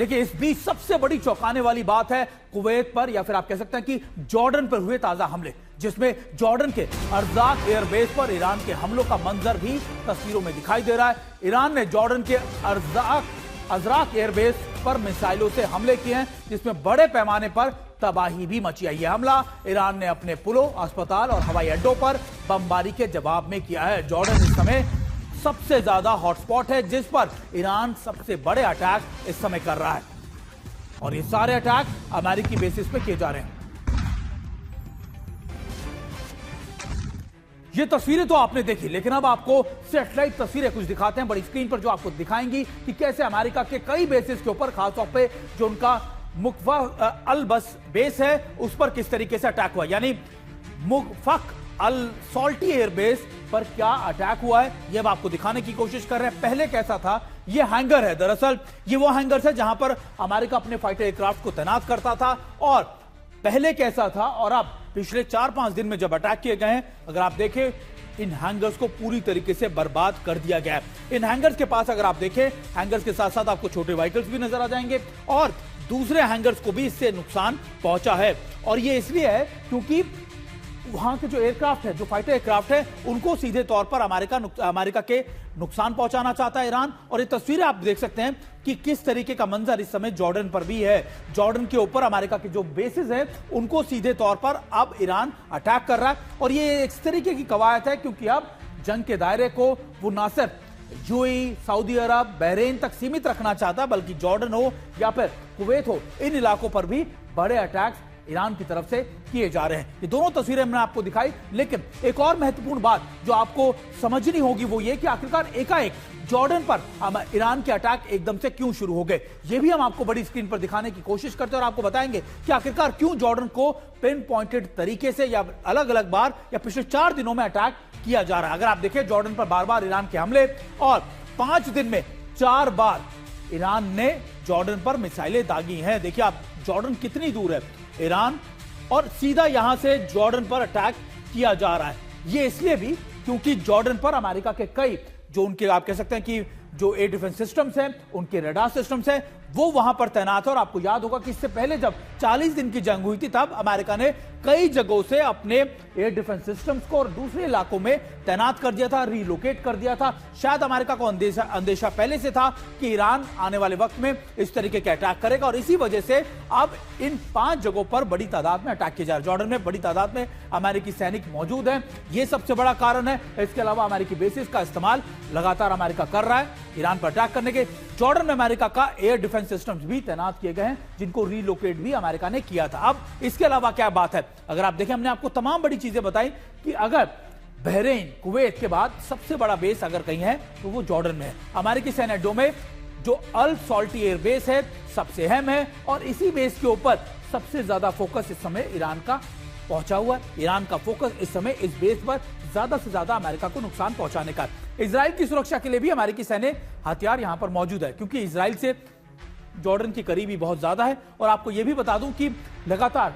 देखिए, इस बीच सबसे बड़ी चौंकाने वाली बात है कुवैत पर, या फिर आप कह सकते हैं कि जॉर्डन पर हुए ताजा हमले, जिसमें जॉर्डन के अर्जाक एयरबेस पर ईरान के हमलों का मंजर भी तस्वीरों में दिखाई दे रहा है। ईरान ने जॉर्डन के अजराक एयरबेस पर मिसाइलों से हमले किए हैं, जिसमें बड़े पैमाने पर तबाही भी मची है। यह हमला ईरान ने अपने पुलों, अस्पताल और हवाई अड्डों पर बमबारी के जवाब में किया है। जॉर्डन इस समय सबसे ज्यादा हॉटस्पॉट है, जिस पर ईरान सबसे बड़े अटैक इस समय कर रहा है, और ये सारे अटैक अमेरिकी बेसिस पे किए जा रहे हैं। ये तस्वीरें तो आपने देखी, लेकिन अब आपको सैटेलाइट तस्वीरें कुछ दिखाते हैं बड़ी स्क्रीन पर, जो आपको दिखाएंगी कि कैसे अमेरिका के कई बेसिस के ऊपर, खासतौर पे जो उनका मुकफा अल बस बेस है, उस पर किस तरीके से अटैक हुआ। यानी मुकफक अल सॉल्टी एयरबेस पर क्या अटैक हुआ है, यह अब आपको दिखाने की कोशिश कर रहे हैं। पहले कैसा था, यह हैंगर है, दरअसल ये वो हैंगर है जहां पर अमेरिका अपने फाइटर एयरक्राफ्ट को तैनात करता था, और पहले कैसा था और अब पिछले 4-5 दिन में जब अटैक किए गए हैं, अगर आप देखें इन हैंगर्स को पूरी तरीके से बर्बाद कर दिया गया है। इन हैंगर्स के पास अगर आप देखें, हैंगर्स के साथ साथ आपको छोटे व्हीकल्स भी नजर आ जाएंगे, और दूसरे हैंगर्स को भी इससे नुकसान पहुंचा है। और ये इसलिए है क्योंकि वहां के जो एयरक्राफ्ट है, जो फाइटर एयरक्राफ्ट है, उनको सीधे तौर पर अमेरिका के नुकसान पहुंचाना चाहता है ईरान। और ये तस्वीरें आप देख सकते हैं कि किस तरीके का मंजर इस समय जॉर्डन पर भी है। जॉर्डन के ऊपर अमेरिका के जो बेसिस हैं, उनको सीधे तौर पर अब ईरान अटैक कर रहा है, और ये इस तरीके की कवायद है क्योंकि अब जंग के दायरे को वो ना सिर्फ यूएई, सऊदी अरब, बहरीन तक सीमित रखना चाहता, बल्कि जॉर्डन हो या फिर कुवैत हो, इन इलाकों पर भी बड़े अटैक्स ईरान की तरफ से किए जा रहे हैं। ये दोनों तस्वीरें मैंने आपको दिखाई, लेकिन एक और महत्वपूर्ण बात जो आपको समझनी होगी वो ये कि आखिरकार एकाएक जॉर्डन पर ईरान के अटैक एकदम से क्यों शुरू हो गए। ये भी हम आपको बड़ी स्क्रीन पर दिखाने की कोशिश करते हैं, और आपको बताएंगे कि आखिरकार क्यों जॉर्डन को पिन पॉइंटेड तरीके से या अलग अलग बार या पिछले 4 दिनों में अटैक किया जा रहा है। अगर आप देखें, जॉर्डन पर बार बार ईरान के हमले, और 5 दिन में 4 बार ईरान ने जॉर्डन पर मिसाइलें दागी हैं। देखिए आप, जॉर्डन कितनी दूर है ईरान, और सीधा यहां से जॉर्डन पर अटैक किया जा रहा है। ये इसलिए भी क्योंकि जॉर्डन पर अमेरिका के कई जो उनके आप कह सकते हैं कि जो एयर डिफेंस सिस्टम्स हैं, उनके रडार सिस्टम्स हैं, वो वहां पर तैनात है। और आपको याद होगा कि इससे पहले जब 40 दिन की जंग हुई थी, तब अमेरिका ने कई जगहों से अपने एयर डिफेंस सिस्टम्स को और दूसरे इलाकों में तैनात कर दिया था, रीलोकेट कर दिया था। शायद अमेरिका को अंदेशा पहले से था कि ईरान आने वाले वक्त में इस तरीके के अटैक करेगा, और इसी वजह से अब इन 5 जगहों पर बड़ी तादाद में अटैक किए जा रहे हैं। जॉर्डन में बड़ी तादाद में अमेरिकी सैनिक मौजूद हैं, ये सबसे बड़ा कारण है। इसके अलावा अमेरिकी बेसिस का इस्तेमाल लगातार अमेरिका कर रहा है ईरान पर अटैक करने के। जॉर्डन में अमेरिका का एयर डिफेंस सिस्टम्स भी तैनात किए गए हैं, जिनको रीलोकेट भी अमेरिका ने किया था। अब इसके अलावा क्या बात है, अगर आप देखें, हमने आपको तमाम बड़ी चीजें बताई कि अगर बहरीन, कुवैत के बाद सबसे बड़ा बेस अगर कहीं है तो वो जॉर्डन में है। अमेरिकी सैन्य अड्डों में जो अल सॉल्टी एयर बेस है सबसे अहम है, और इसी बेस के ऊपर सबसे ज्यादा फोकस इस समय ईरान का पहुंचा हुआ है। ईरान का फोकस इस समय इस बेस पर ज्यादा से ज्यादा अमेरिका को नुकसान पहुंचाने का। इजराइल की सुरक्षा के लिए भी अमेरिकी सैन्य हथियार यहां पर मौजूद है, क्योंकि इजराइल से जॉर्डन की करीबी बहुत ज्यादा है। और आपको यह भी बता दूं कि लगातार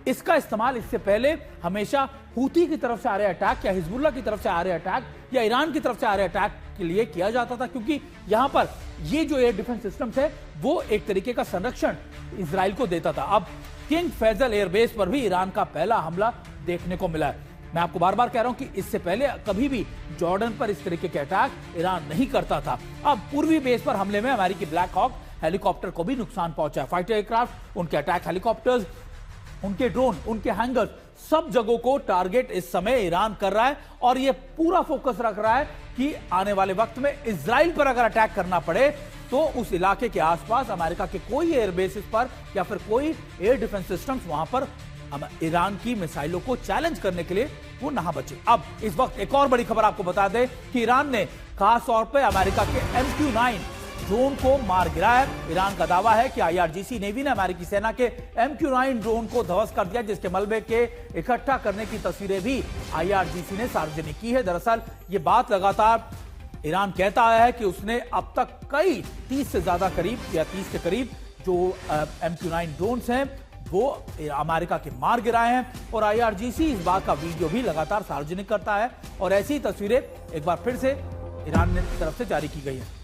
इसका इस्तेमाल इससे पहले हमेशा हूती की तरफ से आ रहे अटैक, या हिजबुल्लाह की तरफ से आ रहे अटैक, या ईरान की तरफ से आ रहे अटैक के लिए किया जाता था, क्योंकि यहां पर ये जो एयर डिफेंस सिस्टम्स है वो एक तरीके का संरक्षण इजराइल को देता था। अब किंग फैजल एयरबेस पर भी ईरान का पहला हमला देखने को मिला है। मैं आपको बार बार कह रहा हूं कि इससे पहले कभी भी जॉर्डन पर इस तरीके के अटैक ईरान नहीं करता था। अब पूर्वी बेस पर हमले में अमेरिकी ब्लैक हॉक हेलीकॉप्टर को भी नुकसान पहुंचा है। फाइटर एयरक्राफ्ट, उनके अटैक हेलीकॉप्टर्स, उनके ड्रोन, उनके हैंगर्स, सब जगहों को टारगेट इस समय ईरान कर रहा है, और यह पूरा फोकस रख रहा है कि आने वाले वक्त में इजराइल पर अगर अटैक करना पड़े तो उस इलाके के आसपास अमेरिका के कोई एयर बेसिस पर या फिर कोई एयर डिफेंस सिस्टम्स वहां पर ईरान की मिसाइलों को चैलेंज करने के लिए वो ना बचे। अब इस वक्त एक और बड़ी खबर आपको बता दें कि ईरान ने खास तौर पर अमेरिका के MQ-9 ड्रोन को मार गिराया। ईरान का दावा है कि IRGC नेवी ने अमेरिकी सेना के MQ-9 ड्रोन को ध्वस्त कर दिया, जिसके मलबे के इकट्ठा करने की तस्वीरें भी IRGC ने सार्वजनिक की है। दरअसल ये बात लगातार ईरान कहता आया है कि उसने अब तक कई 30 से ज्यादा करीब या 30 के करीब जो MQ-9 ड्रोन्स हैं वो अमेरिका के मार गिराए हैं, और IRGC इस बात का वीडियो भी लगातार सार्वजनिक करता है, और ऐसी ही तस्वीरें एक बार फिर से ईरान की तरफ से जारी की गई है।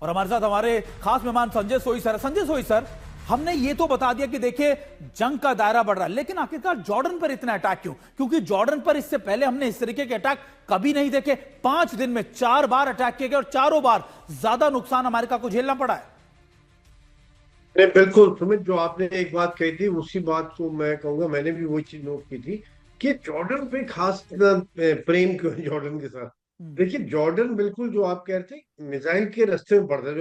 और हमारे साथ हमारे खास मेहमान संजय सोई सर। संजय सोई सर, हमने ये तो बता दिया कि देखिए जंग का दायरा बढ़ रहा है, लेकिन आखिरकार जॉर्डन पर इतना अटैक क्यों? क्योंकि जॉर्डन पर इससे पहले हमने इस तरीके के अटैक कभी नहीं देखे। 5 दिन में 4 बार अटैक किए गए और चारों बार ज्यादा नुकसान अमेरिका को झेलना पड़ा है। नहीं, बिल्कुल सुमित, जो आपने एक बात कही थी उसी बात को मैं कहूंगा, मैंने भी वही चीज नोट की थी कि जॉर्डन पे खास इतना प्रेम क्यों है जॉर्डन के साथ। देखिए, जॉर्डन बिल्कुल जो आप कह रहे थे मिसाइल के रास्ते में पड़ता है।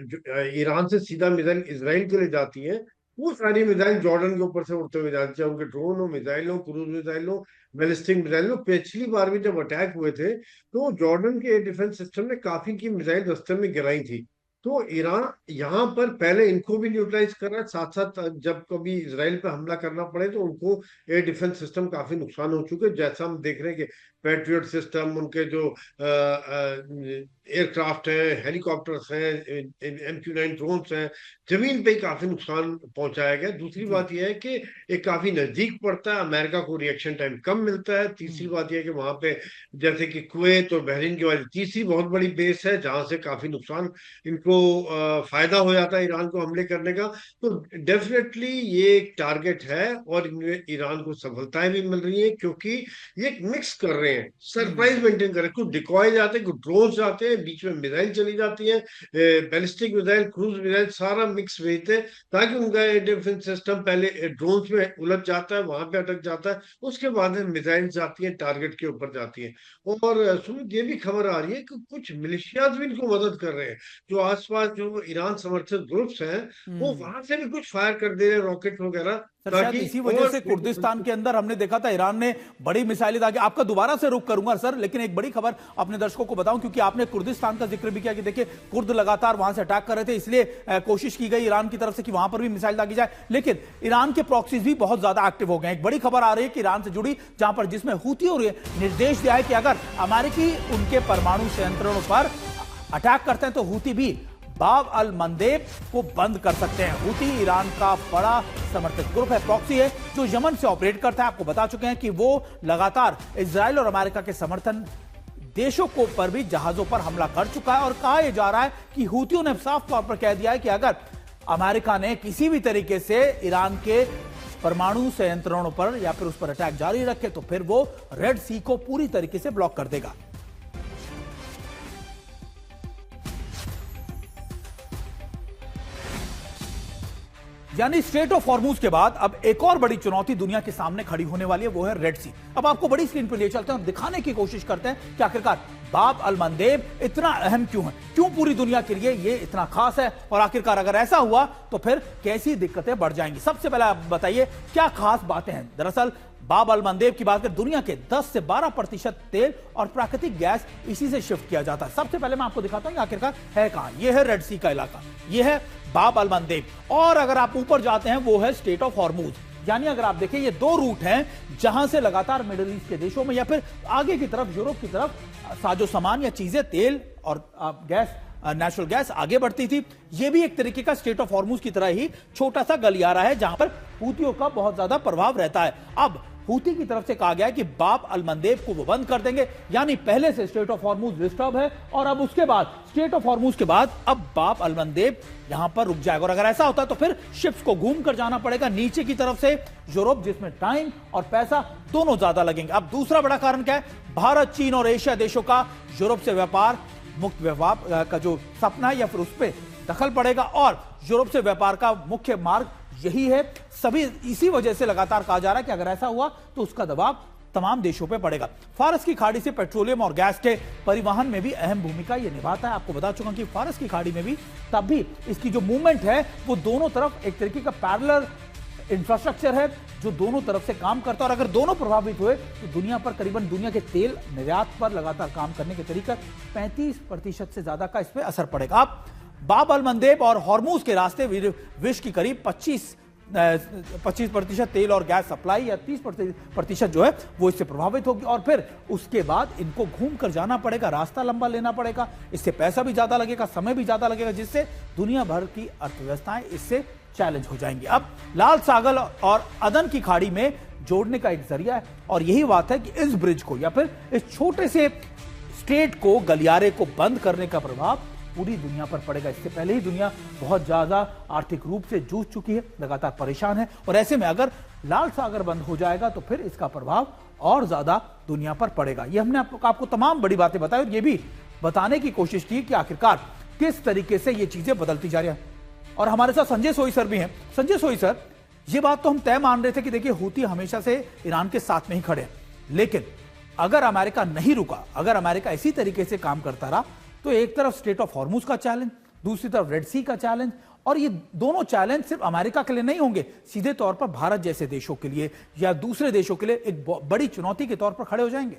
जो ईरान से सीधा मिसाइल इसराइल के लिए जाती है, वो सारी मिसाइल जॉर्डन के ऊपर से उड़ते हुए जाती है। उनके ड्रोन हो, मिसाइल हो, क्रूज मिसाइल हो, बैलिस्टिक मिसाइल हो। पिछली बार भी जब अटैक हुए थे तो जॉर्डन के डिफेंस सिस्टम ने काफी की मिसाइल रास्ते में गिराई थी। तो ईरान यहाँ पर पहले इनको भी न्यूट्रलाइज कर रहा है, साथ साथ जब कभी इसराइल पे हमला करना पड़े तो उनको एयर डिफेंस सिस्टम काफी नुकसान हो चुके हैं। जैसा हम देख रहे हैं कि पैट्रियट सिस्टम, उनके जो एयरक्राफ्ट है, हेलीकॉप्टर्स हैं, MQ-9 ड्रोन्स हैं, जमीन पे ही काफी नुकसान पहुंचाया गया। दूसरी बात यह है कि ये काफी नजदीक पड़ता है, अमेरिका को रिएक्शन टाइम कम मिलता है। तीसरी बात यह है कि वहां पे जैसे कि कुवैत और बहरीन के बाद तीसरी बहुत बड़ी बेस है जहां से काफी नुकसान इनको फायदा हो जाता है ईरान को हमले करने का। तो डेफिनेटली ये एक टारगेट है और इनमें ईरान को सफलताएं भी मिल रही है, क्योंकि ये एक मिक्स कर रहे हैं, सरप्राइज मेंटेन कर रहे हैं। कुछ डिकॉय जाते हैं, कुछ ड्रोन जाते हैं, बीच में मिसाइल चली जाती है, बैलिस्टिक मिसाइल, क्रूज मिसाइल, सारा मिक्स भेजते हैं ताकि उनका डिफेंस सिस्टम पहले ड्रोन में उलझ जाता है, वहां पे अटक जाता है, उसके बाद मिसाइल जाती है, टारगेट के ऊपर जाती है। और सुमित, ये भी खबर आ रही है कि कुछ मिलिशियाज भी इनको मदद कर रहे हैं। जो आसपास जो ईरान समर्थित ग्रुप्स हैं वो वहां से भी कुछ फायर कर दे रहे हैं, रॉकेट वगैरह, सर शायद ताकि इसी वजह से कुर्दिस्तान के अंदर हमने देखा था ईरान ने बड़ी मिसाइलें दागी। आपका दोबारा से रुख करूंगा सर, लेकिन एक बड़ी खबर अपने दर्शकों को बताऊं, क्योंकि आपने कुर्दिस्तान का जिक्र भी किया कि देखिए कुर्द लगातार वहां से अटैक कर रहे थे, इसलिए कोशिश की गई ईरान की तरफ से कि वहां पर भी मिसाइल दागी जाए। लेकिन ईरान के प्रॉक्सीज भी बहुत ज्यादा एक्टिव हो गए। एक बड़ी खबर आ रही है कि ईरान से जुड़ी, जहां पर जिसमें हूथियों ने निर्देश दिया है कि अगर अमेरिकी उनके परमाणु संयंत्रणों पर अटैक करते हैं तो हूथी भी बाब अल मंदेब को बंद कर सकते हैं। हूथी ईरान का बड़ा समर्थित ग्रुप है, प्रॉक्सी है, जो यमन से ऑपरेट करता है। आपको बता चुके हैं कि वो लगातार इजराइल और अमेरिका के समर्थन देशों को पर भी जहाजों पर हमला कर चुका है। और कहा यह जा रहा है कि हूथियों ने साफ तौर पर कह दिया है कि अगर अमेरिका ने किसी भी तरीके से ईरान के परमाणु संयंत्रणों पर या फिर उस पर अटैक जारी रखे तो फिर वो रेड सी को पूरी तरीके से ब्लॉक कर देगा। यानी स्ट्रेट ऑफ हॉर्मूज के बाद अब एक और बड़ी चुनौती दुनिया के सामने खड़ी होने वाली है, वो है रेड सी। अब आपको बड़ी स्क्रीन पर ले चलते हैं और दिखाने की कोशिश करते हैं कि आखिरकार बाब अल मंदेब इतना अहम क्यों है, क्यों पूरी दुनिया के लिए ये इतना खास है, और आखिरकार अगर ऐसा हुआ तो फिर कैसी दिक्कतें बढ़ जाएंगी। सबसे पहले आप बताइए क्या खास बातें हैं। दरअसल बाब अल मंदेब की बात करें, दुनिया के 10 से 12% तेल और प्राकृतिक गैस इसी से शिफ्ट किया जाता है। सबसे पहले मैं आपको दिखाता हूं कि आखिरकार है कहां। यह है रेड सी का इलाका, यह है बाब अल मंदेब। और अगर आप ऊपर जाते हैं वो है स्ट्रेट ऑफ हॉर्मूज। यानी अगर आप देखें ये 2 रूट हैं जहां से लगातार मिडिल ईस्ट के देशों में या फिर आगे की तरफ यूरोप की तरफ साजो सामान या चीजें, तेल और गैस, नेचुरल गैस आगे बढ़ती थी। यह भी एक तरीके का स्ट्रेट ऑफ हॉर्मूज की तरह ही छोटा सा गलियारा है जहां पर हूथियों का बहुत ज्यादा प्रभाव रहता है। अब हूथी की तरफ से कहा गया है कि बाब अल मंदेब को वो बंद कर देंगे, यानी पहले से स्ट्रेट ऑफ हॉर्मूज डिस्टर्ब है और अब उसके बाद स्ट्रेट ऑफ हॉर्मूज के बाद अब बाब अल मंदेब यहां पर रुक जाएगा। और अगर ऐसा होता है तो फिर शिप्स को घूम कर जाना पड़ेगा नीचे की तरफ से यूरोप, जिसमें टाइम और पैसा दोनों ज्यादा लगेंगे। अब दूसरा बड़ा कारण क्या है, भारत, चीन और एशिया देशों का यूरोप से व्यापार, मुक्त व्यापार का जो सपना है या फिर उस पर दखल पड़ेगा और यूरोप से व्यापार का मुख्य मार्ग यही है। सभी इसी वजह से लगातार कहा जा रहा है कि अगर ऐसा हुआ तो उसका दबाव तमाम देशों पे पड़ेगा। फारस की खाड़ी से पेट्रोलियम और गैस के परिवहन में भी अहम भूमिका यह निभाता है। आपको बता चुका कि फारस की खाड़ी में भी तब भी इसकी जो मूवमेंट है वो दोनों तरफ एक तरीके का पैरेलल इंफ्रास्ट्रक्चर है जो दोनों तरफ से काम करता है। और अगर दोनों प्रभावित हुए तो दुनिया पर करीबन दुनिया के तेल निर्यात पर लगातार काम करने के तरीके 35% से ज्यादा का इस पर असर पड़ेगा। अब बाब अल मंदेब और हॉर्मूज के रास्ते विश्व की करीब 25% तेल और गैस सप्लाई या 30% जो है वो इससे प्रभावित होगी। और फिर उसके बाद इनको घूम कर जाना पड़ेगा, रास्ता लंबा लेना पड़ेगा, इससे पैसा भी ज्यादा लगेगा, समय भी ज्यादा लगेगा, जिससे दुनिया भर की अर्थव्यवस्थाएं इससे चैलेंज हो जाएंगी। अब लाल सागर और अदन की खाड़ी में जोड़ने का एक जरिया है और यही बात है कि इस ब्रिज को या फिर इस छोटे से स्ट्रेट को, गलियारे को बंद करने का प्रभाव पूरी दुनिया पर पड़ेगा। इससे पहले ही दुनिया बहुत ज्यादा आर्थिक रूप से जूझ चुकी है, लगातार परेशान है, और ऐसे में अगर लाल सागर बंद हो जाएगा तो फिर इसका प्रभाव और ज्यादा दुनिया पर पड़ेगा। ये हमने आपको तमाम बड़ी बातें बताई और ये भी बताने की कोशिश की कि आखिरकार किस तरीके से ये चीजें बदलती जा रही हैं। और हमारे साथ संजय सोई सर भी हैं। संजय सोई सर, ये बात तो हम तय मान रहे थे कि देखिए हूती हमेशा से ईरान के साथ में ही खड़े हैं, लेकिन अगर अमेरिका नहीं रुका, अगर अमेरिका इसी तरीके से काम करता रहा तो एक तरफ स्ट्रेट ऑफ हॉर्मुज का चैलेंज, दूसरी तरफ रेड सी का चैलेंज, और ये दोनों चैलेंज सिर्फ अमेरिका के लिए नहीं होंगे, सीधे तौर पर भारत जैसे देशों के लिए या दूसरे देशों के लिए एक बड़ी चुनौती के तौर पर खड़े हो जाएंगे।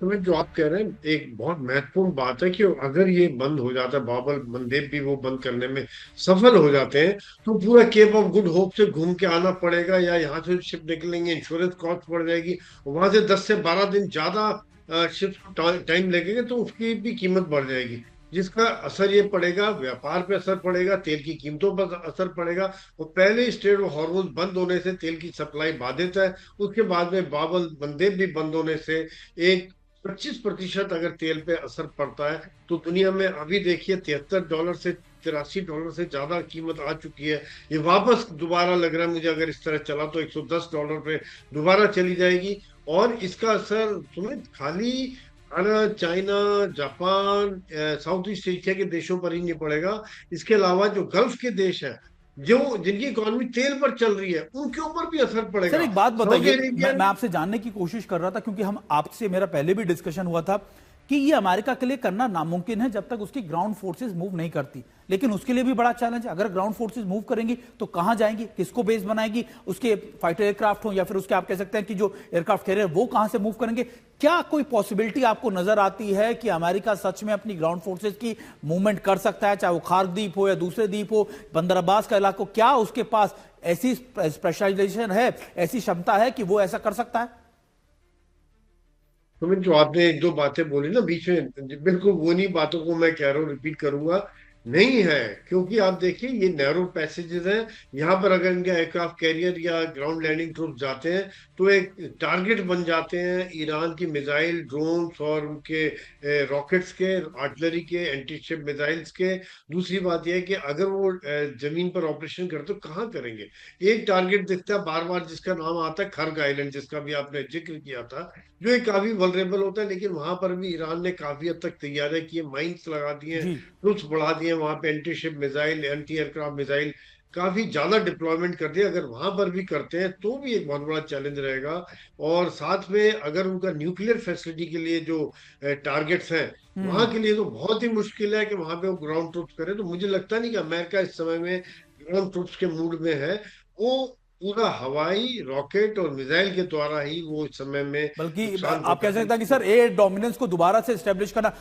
तो मैं जो आप कह रहे हैं एक बहुत महत्वपूर्ण बात है कि अगर ये बंद हो जाता है, बाब अल मंदेब भी वो बंद करने में सफल हो जाते हैं, तो पूरा केप ऑफ गुड होप से घूम के आना पड़ेगा, या यहाँ से शिप निकलेंगे, इंश्योरेंस कॉस्ट बढ़ जाएगी, वहां से 10 से 12 दिन ज्यादा शिप टाइम लगेगा, तो उसकी भी कीमत बढ़ जाएगी, जिसका असर ये पड़ेगा, व्यापार पे असर पड़ेगा, तेल की कीमतों पर असर पड़ेगा। और पहले स्ट्रेट ऑफ हॉर्मुज बंद होने से तेल की सप्लाई बाधित है, उसके बाद में बाब अल मंदेब भी बंद होने से एक 25% अगर तेल पे असर पड़ता है, तो दुनिया में अभी देखिए $73 से $83 से ज्यादा कीमत आ चुकी है। ये वापस दोबारा लग रहा है मुझे, अगर इस तरह चला तो $110 पे दोबारा चली जाएगी। और इसका असर तुम्हें खाली Bharat, China, Japan, south east Asia के देशों पर ही नहीं पड़ेगा, इसके अलावा जो गल्फ के देश है, जो जिनकी इकोनॉमी तेल पर चल रही है, उनके ऊपर भी असर पड़ेगा। सर एक बात बताइए, मैं आपसे जानने की कोशिश कर रहा था क्योंकि हम आपसे, मेरा पहले भी डिस्कशन हुआ था कि ये अमेरिका के लिए करना नामुमकिन है जब तक उसकी ग्राउंड फोर्सेस मूव नहीं करती, लेकिन उसके लिए भी बड़ा चैलेंज है। अगर ग्राउंड फोर्सेस मूव करेंगी तो कहां जाएंगी, किसको बेस बनाएगी, उसके फाइटर एयरक्राफ्ट हो या फिर उसके आप कह सकते हैं कि जो एयरक्राफ्ट कैरियर वो कहां से मूव करेंगे। क्या कोई पॉसिबिलिटी आपको नजर आती है कि अमेरिका सच में अपनी ग्राउंड फोर्सेस की मूवमेंट कर सकता है, चाहे वो खार्क द्वीप हो या दूसरे द्वीप हो, बंदर अब्बास का इलाका, क्या उसके पास ऐसी स्पेशलाइजेशन है, ऐसी क्षमता है कि वो ऐसा कर सकता है? तो मैं जो आपने एक दो बातें बोली ना बीच में, बिल्कुल वो नहीं बातों को मैं कह रहा हूँ, रिपीट करूंगा, नहीं है। क्योंकि आप देखिए ये नैरो पैसेजेस हैं, यहाँ पर अगर इनके एयरक्राफ्ट कैरियर या ग्राउंड लैंडिंग ट्रूप जाते हैं तो एक टारगेट बन जाते हैं ईरान की मिसाइल, ड्रोन्स और उनके रॉकेट्स के, आर्टिलरी के, एंटी शिप मिसाइल्स के। दूसरी बात यह है कि अगर वो जमीन पर ऑपरेशन करते तो कहाँ करेंगे। एक टारगेट दिखता है बार बार जिसका नाम आता है खर्ग आइलैंड, जिसका भी आपने जिक्र किया था, जो एक काफी वल्नरेबल होता है, लेकिन वहां पर भी ईरान ने काफी हद तक तैयारियां की है, माइंस लगा दिए, जी ट्रूप्स बढ़ा दिए वहां पे, anti ship missile, anti aircraft missile काफी ज्यादा डिप्लॉयमेंट कर दिया। अगर वहां पर भी करते हैं तो भी एक बहुत बड़ा चैलेंज रहेगा। और साथ में अगर उनका न्यूक्लियर फैसिलिटी के लिए जो टारगेट्स हैं, वहां के लिए तो बहुत ही मुश्किल है कि वहां पे वो ग्राउंड ट्रूप्स करें। तो मुझे लगता नहीं कि अमेरिका इस समय में ग्राउंड ट्रूप्स के मूड में है। वो पूरा हवाई, रॉकेट और मिसाइल के द्वारा ही वो इस समय में बल्कि नुकसान को आप कह सकते करने हैं कि की। सर एयर डोमिनेंस को दोबारा से स्टैब्लिश करना,